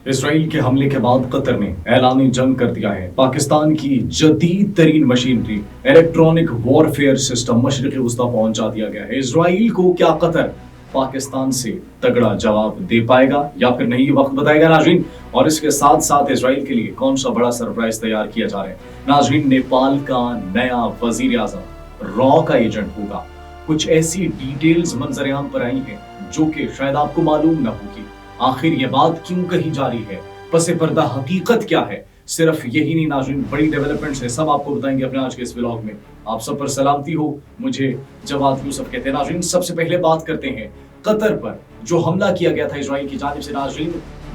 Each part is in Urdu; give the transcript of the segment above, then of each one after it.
اسرائیل کے حملے کے بعد قطر نے اعلانی جنگ کر دیا ہے۔ پاکستان کی جدید ترین مشینری الیکٹرانک وارفیئر سسٹم مشرق وسطی پہنچا دیا گیا ہے۔ اسرائیل کو کیا قطر پاکستان سے تگڑا جواب دے پائے گا یا پھر نہیں، یہ وقت بتائے گا ناظرین۔ اور اس کے ساتھ ساتھ اسرائیل کے لیے کون سا بڑا سرپرائز تیار کیا جا رہا ہے ناظرین۔ نیپال کا نیا وزیر اعظم را کا ایجنٹ ہوگا۔ کچھ ایسی ڈیٹیلز منظر عام پر آئی ہیں جو کہ شاید آپ کو معلوم نہ ہوگی۔ آخر یہ بات کیوں کہی جا رہی ہے، پس پردہ حقیقت کیا ہے؟ صرف یہی نہیں ناظرین، بڑی ڈیولپمنٹس ہیں، سب آپ کو بتائیں گے اپنے آج کے اس ولاگ میں۔ آپ سب پر سلامتی ہو، مجھے جواد یوسف کہتے ہیں۔ ناظرین سب سے پہلے بات کرتے ہیں قطر پر جو حملہ کیا گیا تھا اسرائیل کی جانب سے۔ ناظرین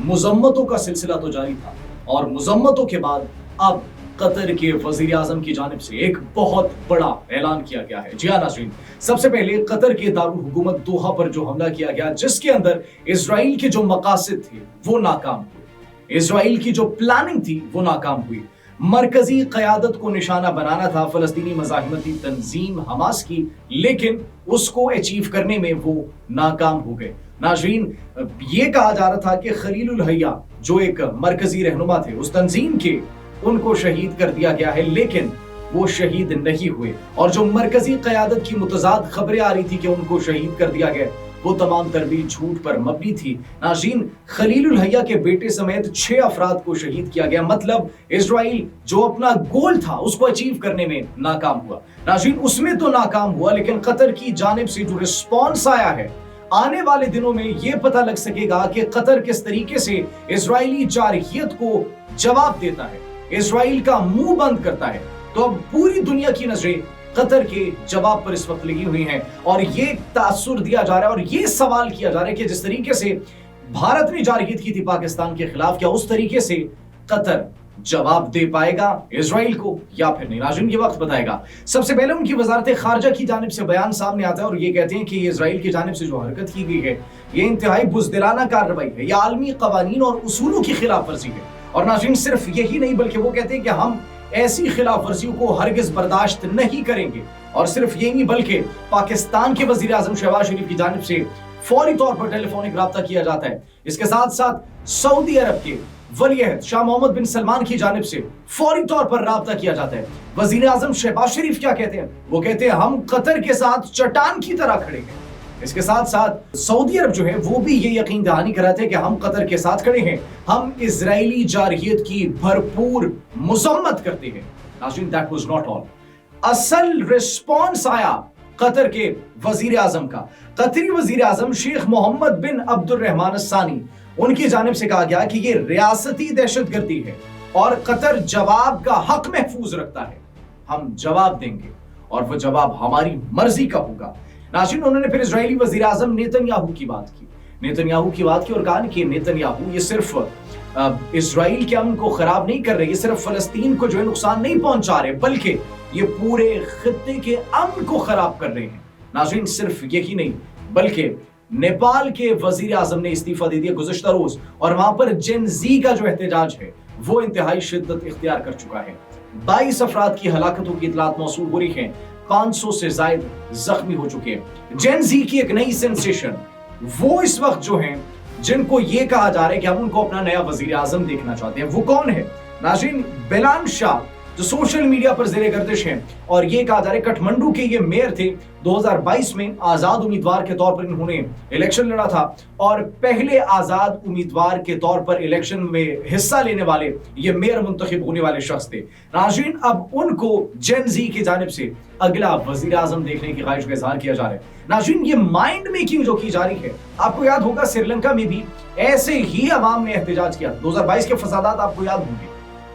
مذمتوں کا سلسلہ تو جاری تھا، اور مذمتوں کے بعد اب قطر کے وزیر اعظم کی جانب سے ایک بہت بڑا اعلان کیا گیا ہے۔ جی ہاں ناظرین، سب سے پہلے قطر کے دارالحکومت دوحہ پر جو حملہ کیا گیا، جس کے اندر اسرائیل کے جو مقاصد تھے وہ ناکام ہوئے، اسرائیل کی جو پلاننگ تھی وہ ناکام ہوئی۔ مرکزی قیادت کو نشانہ بنانا تھا فلسطینی مزاحمتی تنظیم حماس کی، لیکن اس کو اچیو کرنے میں وہ ناکام ہو گئے۔ ناظرین یہ کہا جا رہا تھا کہ خلیل الحیہ جو ایک مرکزی رہنما تھے اس تنظیم کے، ان کو شہید کر دیا گیا ہے، لیکن وہ شہید نہیں ہوئے۔ اور جو مرکزی قیادت کی متضاد خبریں آ رہی تھی کہ ان کو شہید کر دیا گیا، وہ تمام تر بھی جھوٹ پر مبنی تھی۔ ناظرین خلیل الحیہ کے بیٹے سمیت 6 افراد کو شہید کیا گیا، مطلب اسرائیل جو اپنا گول تھا اس کو اچیو کرنے میں ناکام ہوا۔ ناظرین اس میں تو ناکام ہوا، لیکن قطر کی جانب سے جو رسپانس آیا ہے، آنے والے دنوں میں یہ پتہ لگ سکے گا کہ قطر کس طریقے سے اسرائیلی جارحیت کو جواب دیتا ہے، اسرائیل کا منہ بند کرتا ہے۔ تو اب پوری دنیا کی نظریں قطر کے جواب پر اس وقت لگی ہوئی ہیں، اور یہ تاثر دیا جا رہا ہے اور یہ سوال کیا جا رہا ہے کہ جس طریقے سے بھارت نے جارحیت کی تھی پاکستان کے خلاف، کیا اس طریقے سے قطر جواب دے پائے گا اسرائیل کو یا پھر نہیں؟ ناظرین یہ وقت بتائے گا۔ سب سے پہلے ان کی وزارت خارجہ کی جانب سے بیان سامنے آتا ہے، اور یہ کہتے ہیں کہ یہ اسرائیل کی جانب سے جو حرکت کی گئی ہے یہ انتہائی بزدلانہ کارروائی ہے، یہ عالمی قوانین اور اصولوں کی خلاف ورزی ہے۔ اور ناظرین صرف یہی نہیں بلکہ وہ کہتے ہیں کہ ہم ایسی خلاف ورزیوں کو ہرگز برداشت نہیں کریں گے۔ اور صرف یہی نہیں بلکہ پاکستان کے وزیر اعظم شہباز شریف کی جانب سے فوری طور پر ٹیلی فونک رابطہ کیا جاتا ہے۔ اس کے ساتھ ساتھ سعودی عرب کے ولی عہد شاہ محمد بن سلمان کی جانب سے فوری طور پر رابطہ کیا جاتا ہے۔ وزیر اعظم شہباز شریف کیا کہتے ہیں؟ وہ کہتے ہیں ہم قطر کے ساتھ چٹان کی طرح کھڑے ہیں۔ اس کے ساتھ ساتھ سعودی عرب جو ہے وہ بھی یہ یقین دہانی کراتے ہیں کہ ہم قطر کے ساتھ کھڑے ہیں، ہم اسرائیلی جارحیت کی بھرپور مذمت کرتے ہیں۔ ناظرین that was not all، اصل رسپانس آیا قطر کے وزیر اعظم کا۔ قطری وزیر اعظم شیخ محمد بن عبد الرحمن الثانی، ان کی جانب سے کہا گیا کہ یہ ریاستی دہشت گردی ہے اور قطر جواب کا حق محفوظ رکھتا ہے، ہم جواب دیں گے اور وہ جواب ہماری مرضی کا ہوگا۔ ناظرین انہوں نے پھر اسرائیلی وزیر اعظم نیتن یاہو کی بات کی، اور کہا کہ نیتن یاہو یہ صرف اسرائیل کے امن کو خراب نہیں کر رہے، یہ صرف فلسطین کو جو ہے نقصان نہیں پہنچا رہے، بلکہ یہ پورے خطے کے امن کو خراب کر رہے ہیں۔ ناظرین صرف یہی نہیں بلکہ نیپال کے وزیر اعظم نے استعفیٰ دے دیا گزشتہ روز، اور وہاں پر جن زی کا جو احتجاج ہے وہ انتہائی شدت اختیار کر چکا ہے۔ 22 افراد کی ہلاکتوں کی اطلاعات موصول ہو رہی ہیں، 500 سے زائد زخمی ہو چکے ہیں۔ جن زی کی ایک نئی سینسیشن، وہ اس وقت جو ہیں جن کو یہ کہا جا رہا ہے کہ ہم ان کو اپنا نیا وزیر اعظم دیکھنا چاہتے ہیں، وہ کون ہے؟ ناظرین بلال شاہ جو سوشل میڈیا پر زیر گردش ہیں، اور یہ کہا جا رہا ہے کٹھمنڈو کے یہ میئر تھے، 2022 میں آزاد امیدوار کے طور پر انہوں نے الیکشن لڑا تھا، اور پہلے آزاد امیدوار کے طور پر الیکشن میں حصہ لینے والے یہ میئر منتخب ہونے والے شخص تھے۔ ناظرین اب ان کو جن زی کی جانب سے اگلا وزیر اعظم دیکھنے کی خواہش کا اظہار کیا جا رہا ہے۔ ناظرین یہ مائنڈ میکنگ جو کی جا رہی ہے، آپ کو یاد ہوگا سری لنکا میں بھی ایسے ہی عوام نے احتجاج کیا، 2022 کے فسادات آپ کو یاد ہوں گے،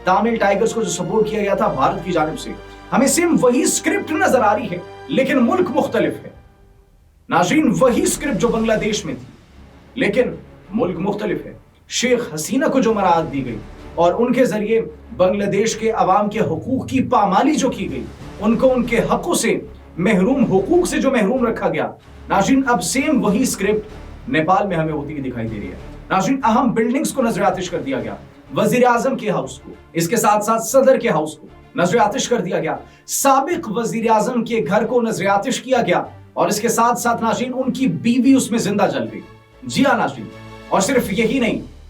تامل ٹائیگرز کو جو سپورٹ کیا گیا تھا بھارت کی جانب سے۔ ہمیں سیم وہی سکرپٹ نظر آ رہی ہے لیکن ملک مختلف ہے۔ ناظرین وہی سکرپٹ جو بنگلہ دیش میں تھی لیکن ملک مختلف ہے۔ شیخ حسینہ کو جو مراعات دی گئی اور ان کے ذریعے بنگلہ دیش کے عوام کے حقوق کی پامالی جو کی گئی، ان کو ان کے حقوں سے محروم، حقوق سے جو محروم رکھا گیا، ناظرین اب سیم وہی سکرپٹ نیپال میں ہمیں ہوتی ہوئی دکھائی دے رہی ہے۔ ناظرین اہم بلڈنگز کو نظر آتش کر دیا گیا، وزیر اعظم کے ہاؤس کو، اس کے ساتھ ساتھ صدر کے ہاؤس کو نظر آتش کر دیا گیا، سابق وزیر اعظم کے گھر کو نظر آتش کیا گیا، اور اس کے ساتھ ساتھ ناظرین ان کی بیوی اس میں زندہ جل گئی۔ جی ہاں ناظرین، اور صرف یہی نہیں